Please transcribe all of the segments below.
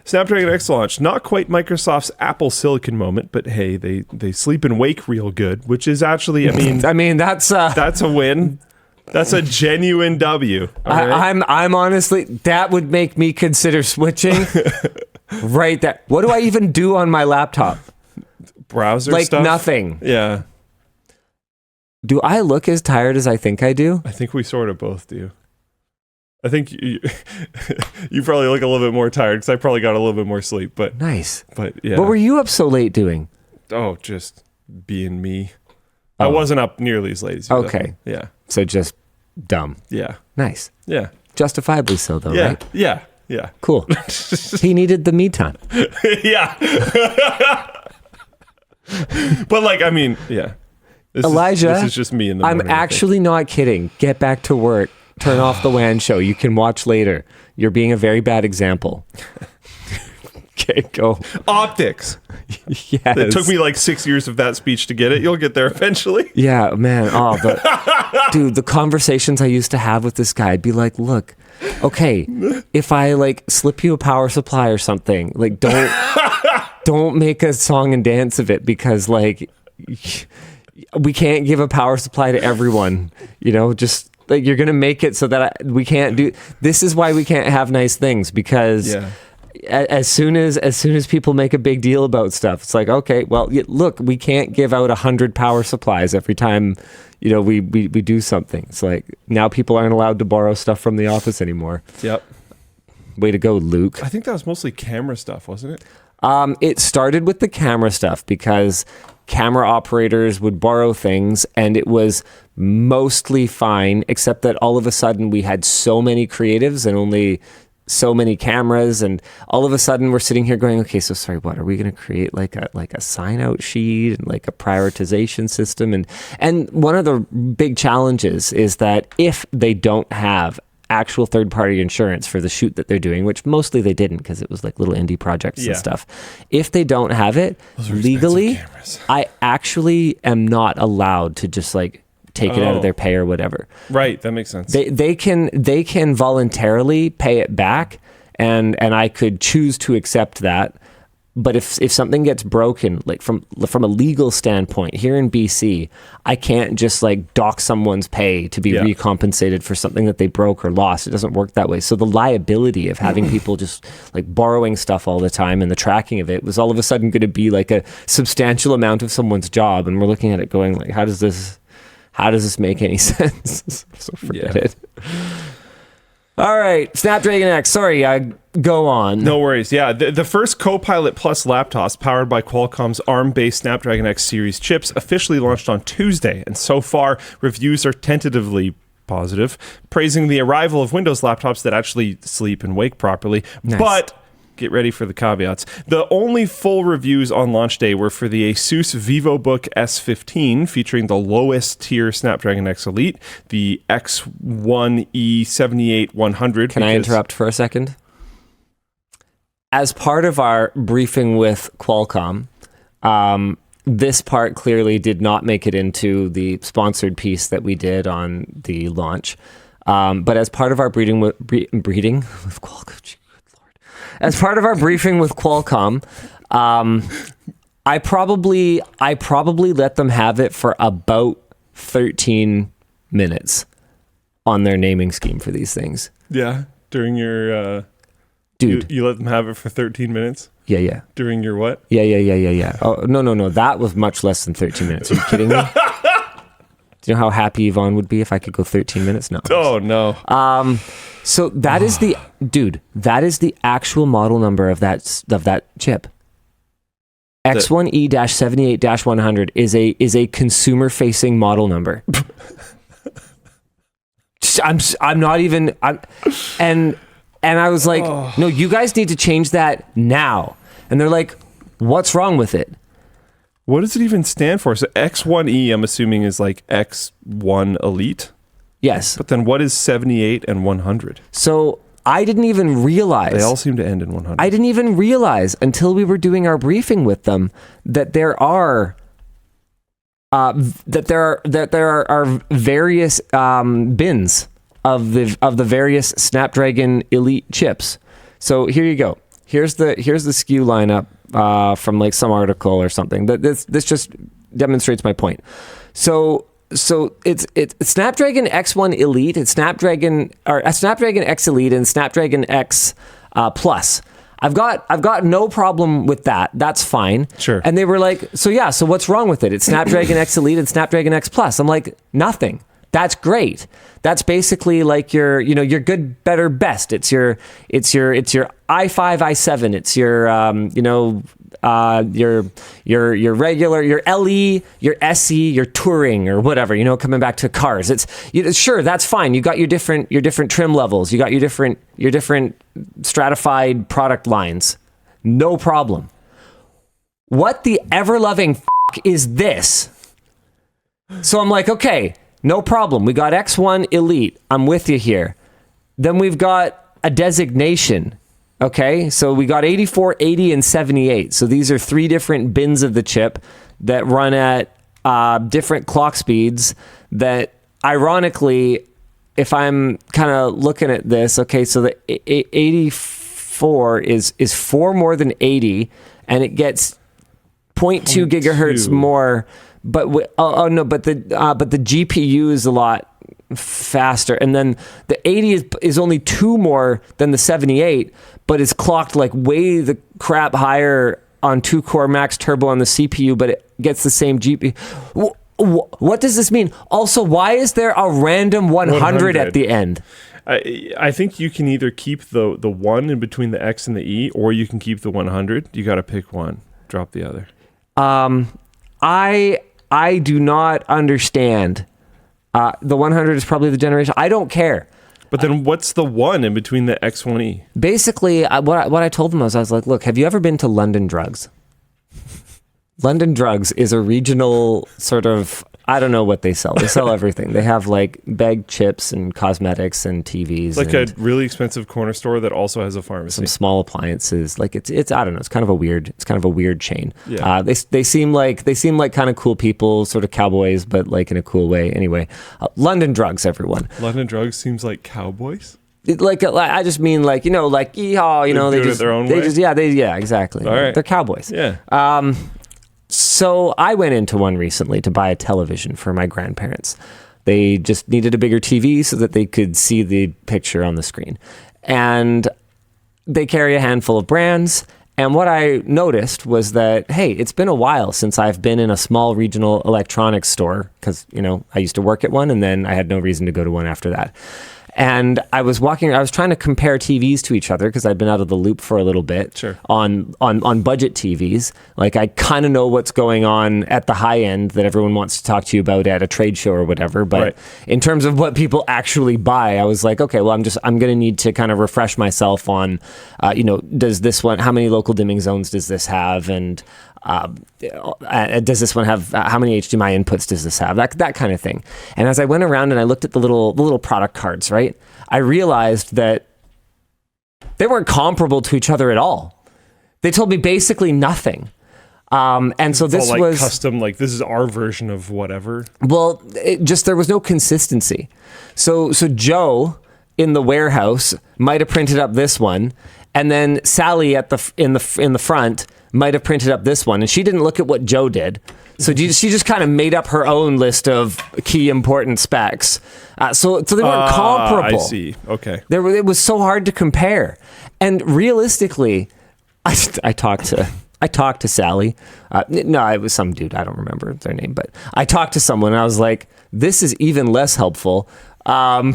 Snapdragon X launch, not quite Microsoft's Apple Silicon moment, but hey, they sleep and wake real good, which is actually, I mean that's a win. That's a genuine W. Right? I'm honestly, that would make me consider switching. Right there. What do I even do on my laptop? Browser like stuff? Nothing. Yeah. Do I look as tired as I think I do? I think we sort of both do. I think you probably look a little bit more tired because I probably got a little bit more sleep. But nice. But yeah. What were you up so late doing? Oh, just being me. I wasn't up nearly as late as you. Okay. Though. Yeah. So just dumb. Yeah. Nice. Yeah. Justifiably so, though, right? Yeah. Yeah. Cool. He needed the me time. Yeah. But like, I mean, yeah. Elijah, this is just me in the morning. I'm actually not kidding. Get back to work. Turn off the WAN show. You can watch later. You're being a very bad example. Okay, go. Optics. Yes. It took me like 6 years of that speech to get it. You'll get there eventually. Yeah, man. Oh, but dude, the conversations I used to have with this guy, I'd be like, look, okay, if I like slip you a power supply or something, like don't make a song and dance of it because like we can't give a power supply to everyone, you know, just like you're going to make it so that we can't do, this is why we can't have nice things because as soon as people make a big deal about stuff, it's like, okay, well, look, we can't give out 100 power supplies every time, you know, we do something. It's like now people aren't allowed to borrow stuff from the office anymore. Yep. Way to go, Luke. I think that was mostly camera stuff, wasn't it? It started with the camera stuff because camera operators would borrow things and it was mostly fine, except that all of a sudden we had so many creatives and only so many cameras, and all of a sudden we're sitting here going, okay, so sorry, what are we going to create like a sign out sheet and like a prioritization system? And one of the big challenges is that if they don't have actual third-party insurance for the shoot that they're doing, which mostly they didn't because it was like little indie projects and stuff. If they don't have it legally, I actually am not allowed to just like take it out of their pay or whatever. Right, that makes sense. They can voluntarily pay it back, and I could choose to accept that. But if something gets broken, like from a legal standpoint here in BC, I can't just like dock someone's pay to be recompensated for something that they broke or lost. It doesn't work that way. So the liability of having people just like borrowing stuff all the time and the tracking of it was all of a sudden going to be like a substantial amount of someone's job. And we're looking at it going like, how does this make any sense? So forget it. All right, Snapdragon X. Sorry, go on. No worries. Yeah, the first Copilot Plus laptops powered by Qualcomm's ARM-based Snapdragon X series chips officially launched on Tuesday, and so far, reviews are tentatively positive, praising the arrival of Windows laptops that actually sleep and wake properly. Nice. But get ready for the caveats. The only full reviews on launch day were for the Asus VivoBook S15, featuring the lowest tier Snapdragon X Elite, the X1E78-100. Can I interrupt for a second? As part of our briefing with Qualcomm, this part clearly did not make it into the sponsored piece that we did on the launch. But as part of our breeding with Qualcomm, as part of our briefing with Qualcomm, I probably let them have it for about 13 minutes on their naming scheme for these things. Yeah, during your dude, you let them have it for 13 minutes. Yeah. During your what? Yeah. Oh no, that was much less than 13 minutes. Are you kidding me? Do you know how happy Yvonne would be if I could go 13 minutes? No. Oh no. So that is the actual model number of that chip. X1E-78-100 is a consumer facing model number. I'm not even and I was like, no, you guys need to change that now. And they're like, what's wrong with it? What does it even stand for? So X1E, I'm assuming, is like X1 Elite. Yes. But then what is 78 and 100? So I didn't even realize. They all seem to end in 100. I didn't even realize until we were doing our briefing with them that there are various bins of the various Snapdragon Elite chips. So here you go. Here's the SKU lineup from like some article or something. This just demonstrates my point. So it's Snapdragon X1 Elite, it's Snapdragon X Elite and Snapdragon X Plus. I've got no problem with that. That's fine. Sure. And they were like, so what's wrong with it? It's Snapdragon X Elite and Snapdragon X Plus. I'm like, nothing. That's great. That's basically like your good, better, best. It's your i5, i7. It's your regular, your LE, your SE, your Touring or whatever, coming back to cars. Sure, that's fine. You got your different trim levels. You got your different stratified product lines. No problem. What the ever-loving is this? So I'm like, okay, no problem. We got X1 Elite. I'm with you here. Then we've got a designation. Okay, so we got 84, 80, and 78. So these are 3 different bins of the chip that run at different clock speeds that, ironically, if I'm kind of looking at this, okay, so the 84 is 4 more than 80, and it gets 0.2 gigahertz more. But but the GPU is a lot faster, and then the 80 is only 2 more than the 78, but it's clocked like way the crap higher on 2-core max turbo on the CPU, but it gets the same GPU. What does this mean? Also, why is there a random 100 at the end? I think you can either keep the 1 in between the X and the E, or you can keep the 100. You got to pick one, drop the other. I do not understand. The 100 is probably the generation. I don't care. But then what's the 1 in between the X1E? Basically, what I told them was, I was like, look, have you ever been to London Drugs? London Drugs is a regional sort of, I don't know what they sell. They sell everything. They have like bagged chips and cosmetics and TVs. Like a really expensive corner store that also has a pharmacy. Some small appliances. Like it's I don't know. It's kind of a weird chain. Yeah. They seem like kind of cool people, sort of cowboys, but like in a cool way. Anyway, London Drugs, everyone. London Drugs seems like cowboys. I just mean like yeehaw. They do it their own way. Yeah, exactly. All right. They're cowboys. Yeah. So I went into one recently to buy a television for my grandparents. They just needed a bigger TV so that they could see the picture on the screen. And they carry a handful of brands. And what I noticed was that, hey, it's been a while since I've been in a small regional electronics store because, I used to work at one and then I had no reason to go to one after that. And I was trying to compare TVs to each other because I'd been out of the loop for a little bit. Sure. on budget TVs. Like I kind of know what's going on at the high end that everyone wants to talk to you about at a trade show or whatever. But right. In terms of what people actually buy, I was like, okay, well, I'm going to need to kind of refresh myself on, does this one, how many local dimming zones does this have? And does this one have how many HDMI inputs does this have, that kind of thing. And as I went around and I looked at the little product cards, right, I realized that they weren't comparable to each other at all. They told me basically nothing. And so this was custom, like this is our version of whatever. Well, there was no consistency. So Joe in the warehouse might have printed up this one, and then Sally in the front might have printed up this one, and she didn't look at what Joe did. So she just kind of made up her own list of key important specs. So they weren't comparable. I see. Okay. It was so hard to compare. And realistically, I talked to Sally. No, it was some dude. I don't remember their name, but I talked to someone and I was like, this is even less helpful. But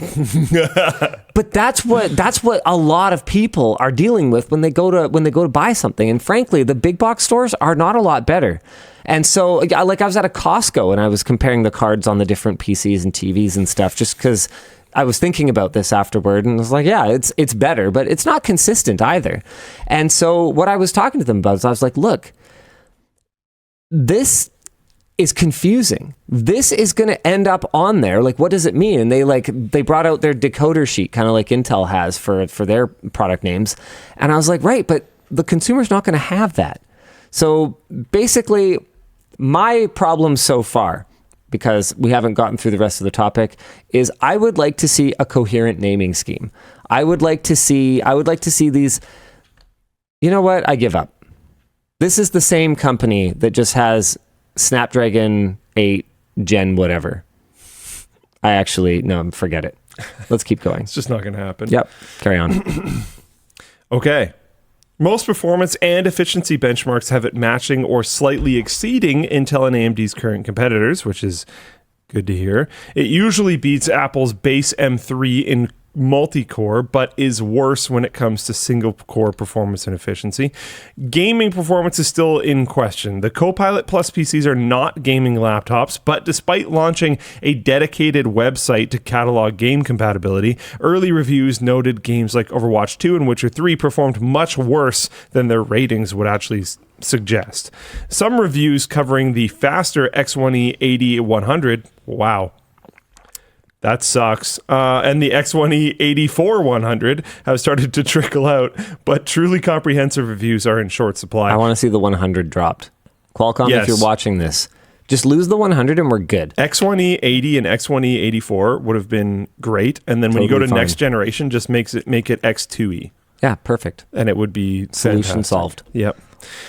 that's what a lot of people are dealing with when they go to buy something. And frankly, the big box stores are not a lot better. And so like I was at a Costco and I was comparing the cards on the different PCs and TVs and stuff just because I was thinking about this afterward and I was like, yeah, it's better, but it's not consistent either. And so what I was talking to them about is I was like, look, this is confusing. This is going to end up on there. Like, what does it mean? And they brought out their decoder sheet, kind of like Intel has for their product names. And I was like, right, but the consumer's not going to have that. So basically, my problem so far, because we haven't gotten through the rest of the topic, is I would like to see a coherent naming scheme. I would like to see these. You know what? I give up. This is the same company that just has Snapdragon 8 Gen whatever. No, forget it. Let's keep going. It's just not going to happen. Yep. Carry on. Okay. Most performance and efficiency benchmarks have it matching or slightly exceeding Intel and AMD's current competitors, which is good to hear. It usually beats Apple's base M3 in multi-core, but is worse when it comes to single-core performance and efficiency. Gaming performance is still in question. The Copilot Plus PCs are not gaming laptops, but despite launching a dedicated website to catalog game compatibility, early reviews noted games like Overwatch 2 and Witcher 3 performed much worse than their ratings would actually suggest. Some reviews covering the faster X1E 80-100, wow, that sucks. And the X1E 84-100 have started to trickle out, but truly comprehensive reviews are in short supply. I want to see the 100 dropped. Qualcomm, Yes. if you're watching this, just lose the 100 and we're good. X1E 80 and X1E 84 would have been great. And then when you go to Totally fine. next generation, just make it X2E. Yeah, perfect. And it would be Solution fantastic. solved. Yep.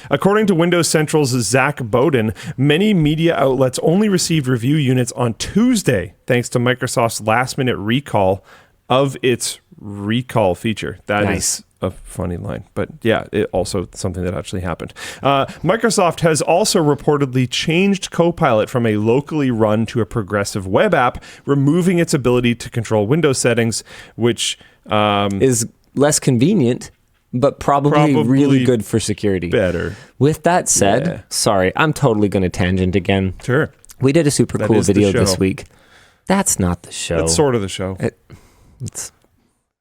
According to Windows Central's Zach Bowden, many media outlets only received review units on Tuesday, thanks to Microsoft's last-minute recall of its recall feature. That Nice. is a funny line, but yeah, it also something that actually happened. Microsoft has also reportedly changed Copilot from a locally run to a progressive web app, removing its ability to control Windows settings, which Is less convenient, but probably really good for security. better. With that said, Yeah. sorry, I'm totally going to tangent again. Sure. We did a super That cool is the video show. this week. That's not the show. That's sort of the show. It's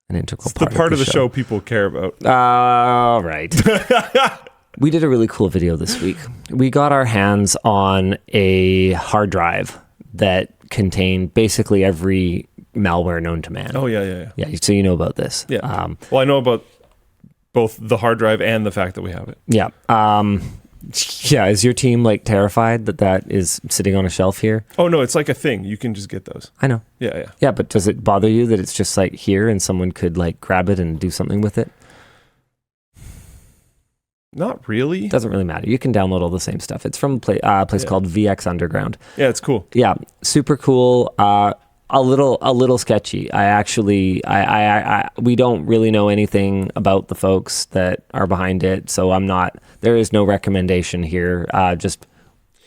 an integral It's the part of the show people care about. All right. We did a really cool video this week. We got our hands on a hard drive that contained basically every malware known to man. Oh, yeah. Yeah, so you know about this. Yeah. Well, I know about both the hard drive and the fact that we have it. Yeah. Yeah, is your team like terrified that is sitting on a shelf here? Oh, no, it's like a thing. You can just get those. I know. Yeah. Yeah, but does it bother you that it's just like here and someone could like grab it and do something with it? Not really. Doesn't really matter. You can download all the same stuff. It's from a place called VX Underground. Yeah, it's cool. Yeah, super cool. A little sketchy. We don't really know anything about the folks that are behind it, so there is no recommendation here.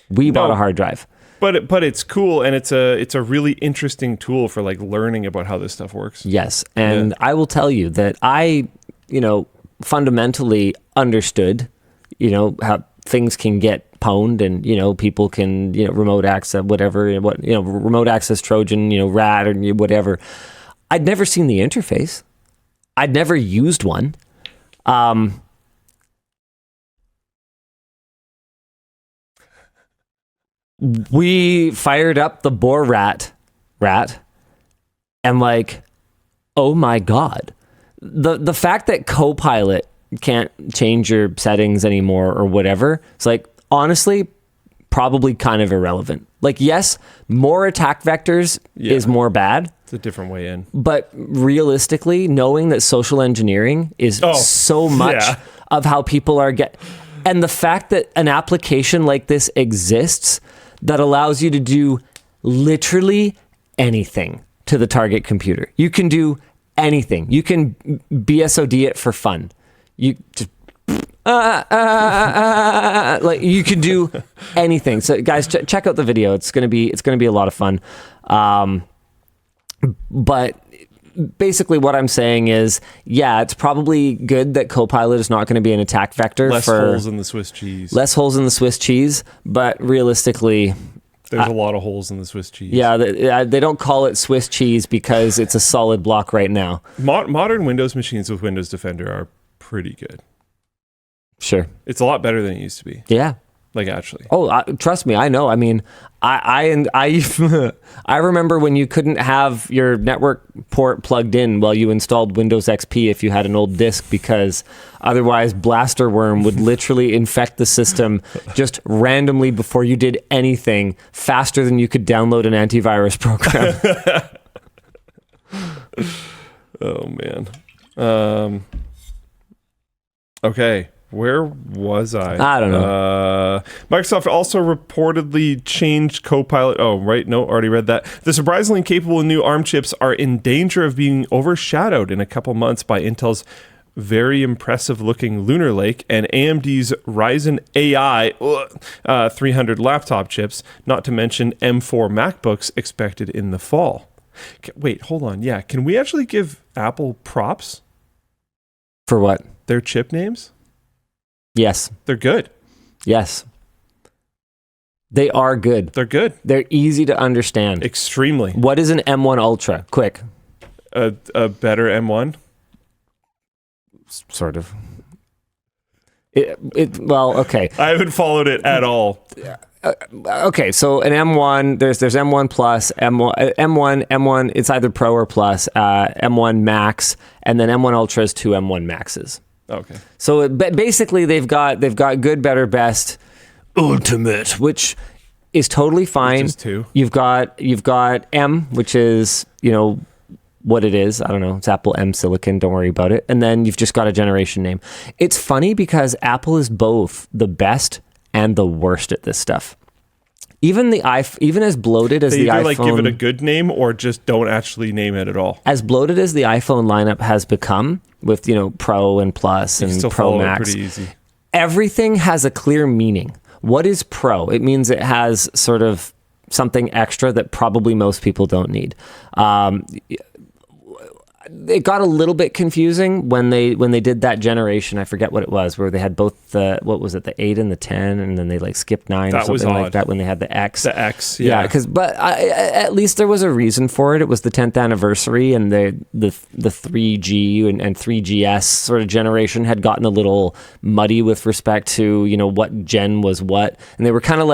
We bought a hard drive. But it's cool, and it's a really interesting tool for like learning about how this stuff works. Yes, and I will tell you that I, fundamentally understood, how things can get pwned and, people can, remote access, whatever, remote access Trojan, rat or whatever. I'd never seen the interface. I'd never used one. We fired up the boar rat, and like, oh my God. The fact that Copilot can't change your settings anymore or whatever, it's like, honestly, probably kind of irrelevant. Like, yes, more attack vectors is more bad. It's a different way in. But realistically, knowing that social engineering is so much of how people are and the fact that an application like this exists that allows you to do literally anything to the target computer. You can do anything. You can BSOD it for fun. You just like you can do anything. So guys, check out the video. It's gonna be a lot of fun. But basically what I'm saying is, it's probably good that Copilot is not going to be an attack vector. Less holes in the Swiss cheese. Less holes in the Swiss cheese, but realistically, there's a lot of holes in the Swiss cheese. Yeah, they don't call it Swiss cheese because it's a solid block right now. Modern Windows machines with Windows Defender are pretty good. Sure. It's a lot better than it used to be. Yeah. Like, actually. Oh, trust me, I know. I mean, I remember when you couldn't have your network port plugged in while you installed Windows XP if you had an old disk, because otherwise Blasterworm would literally infect the system just randomly before you did anything, faster than you could download an antivirus program. Oh, man. Okay. Where was I? I don't know. Microsoft also reportedly changed Copilot. Oh, right. No, already read that. The surprisingly capable new ARM chips are in danger of being overshadowed in a couple months by Intel's very impressive looking Lunar Lake and AMD's Ryzen AI 300 laptop chips, not to mention M4 MacBooks expected in the fall. Wait, hold on. Yeah, can we actually give Apple props? For what? Their chip names? Yes. They're good. Yes. They are good. They're good. They're easy to understand. Extremely. What is an M1 Ultra? Quick. A better M1? Sort of. Well, okay. I haven't followed it at all. Okay, so an M1, there's M1 Plus, M1, it's either Pro or Plus, M1 Max, and then M1 Ultra is 2 M1 Maxes. Okay. So basically they've got good, better, best, ultimate, which is totally fine. Which is 2. You've got M, which is, what it is. I don't know. It's Apple M Silicon. Don't worry about it. And then you've just got a generation name. It's funny because Apple is both the best and the worst at this stuff. Even as bloated as the iPhone, like give it a good name or just don't actually name it at all. As bloated as the iPhone lineup has become with Pro and Plus and Pro Max, pretty easy. Everything has a clear meaning. What is Pro? It means it has sort of something extra that probably most people don't need. It got a little bit confusing when they did that generation. I forget what it was, where they had both the 8 and the 10, and then they skipped 9 or something like that when they had the X. The X, yeah. But at least there was a reason for it. It was the 10th anniversary, and the 3G and 3GS sort of generation had gotten a little muddy with respect to what gen was what, and they were kind of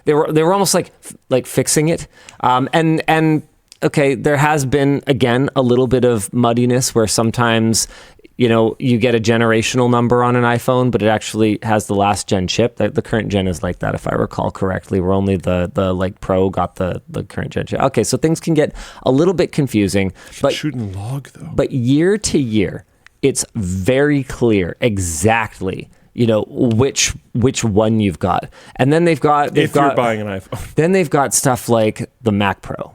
they were almost like fixing it, and okay, there has been, again, a little bit of muddiness where sometimes, you get a generational number on an iPhone, but it actually has the last gen chip. The current gen is like that, if I recall correctly, where only the Pro got the current gen chip. Okay, so things can get a little bit confusing. But shooting log, though. But year to year, it's very clear exactly which one you've got. And then they've got you're buying an iPhone. Then they've got stuff like the Mac Pro.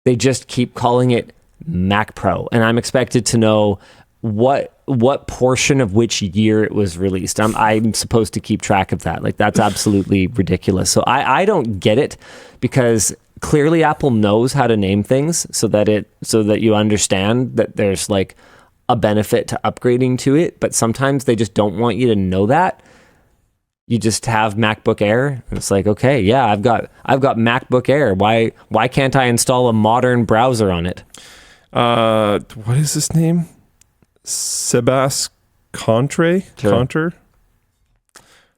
They just keep calling it Mac Pro, and I'm expected to know what portion of which year it was released. I'm supposed to keep track of that. That's absolutely ridiculous. So I don't get it, because clearly Apple knows how to name things so that you understand that there's a benefit to upgrading to it, but sometimes they just don't want you to know that. You just have MacBook Air, and it's okay, yeah, I've got MacBook Air. Why can't I install a modern browser on it? What is this name? Sebas Contre? Sure. Conter?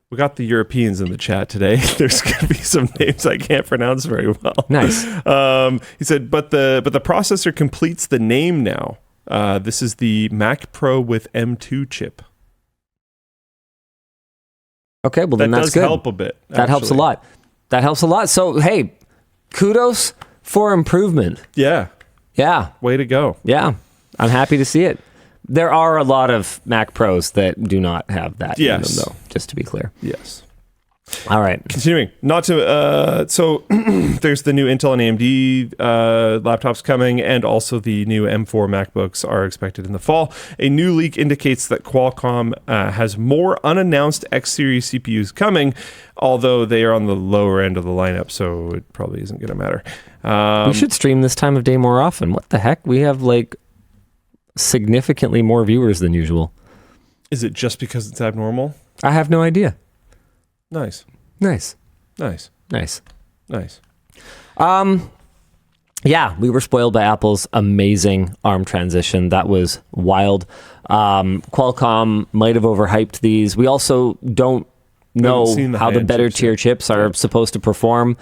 We got the Europeans in the chat today. There's going to be some names I can't pronounce very well. Nice. He said, but the processor completes the name now. This is the Mac Pro with M2 chip. Okay, well then that's good. That does help a bit. That helps a lot. That helps a lot. So, hey, kudos for improvement. Yeah. Yeah. Way to go. Yeah. I'm happy to see it. There are a lot of Mac Pros that do not have that in them, though, just to be clear. Yes. All right. Continuing. So there's the new Intel and AMD laptops coming, and also the new M4 MacBooks are expected in the fall. A new leak indicates that Qualcomm has more unannounced X series CPUs coming, although they are on the lower end of the lineup, so it probably isn't going to matter. We should stream this time of day more often. What the heck? We have significantly more viewers than usual. Is it just because it's abnormal? I have no idea. Nice. Yeah, we were spoiled by Apple's amazing ARM transition. That was wild. Qualcomm might have overhyped these. We also don't know how the better tier chips are supposed to perform.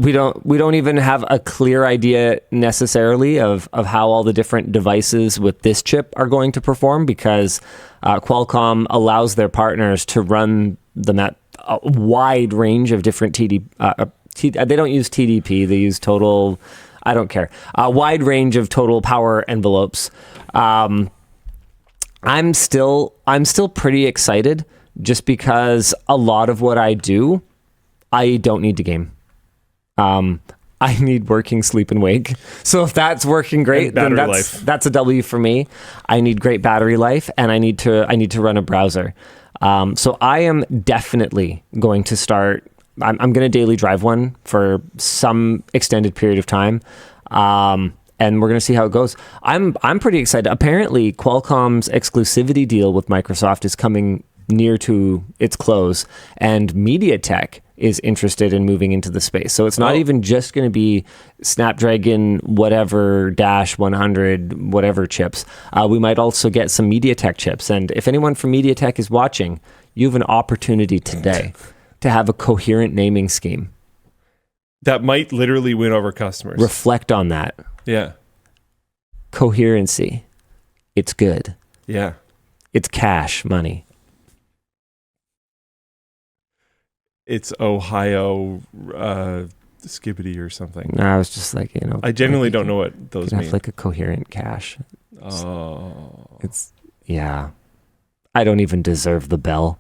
We don't even have a clear idea necessarily of how all the different devices with this chip are going to perform, because Qualcomm allows their partners to run them at a wide range of different they don't use TDP, they use total, I don't care, a wide range of total power envelopes. I'm still pretty excited just because a lot of what I do, I don't need to game. I need working sleep and wake. So if that's working great, then that's a W for me. I need great battery life, and I need to run a browser. So I am definitely going to start. I'm going to daily drive one for some extended period of time. And we're going to see how it goes. I'm pretty excited. Apparently, Qualcomm's exclusivity deal with Microsoft is coming near to its close, and MediaTek is interested in moving into the space. So it's not even just going to be Snapdragon whatever dash 100 whatever chips. We might also get some MediaTek chips. And if anyone from MediaTek is watching, you have an opportunity today to have a coherent naming scheme. That might literally win over customers. Reflect on that. Yeah. Coherency. It's good. Yeah. It's cash money. It's Ohio skibbity or something. No, I was just like, I genuinely don't know what those mean. Have like a coherent cache. Oh. It's, yeah. I don't even deserve the bell.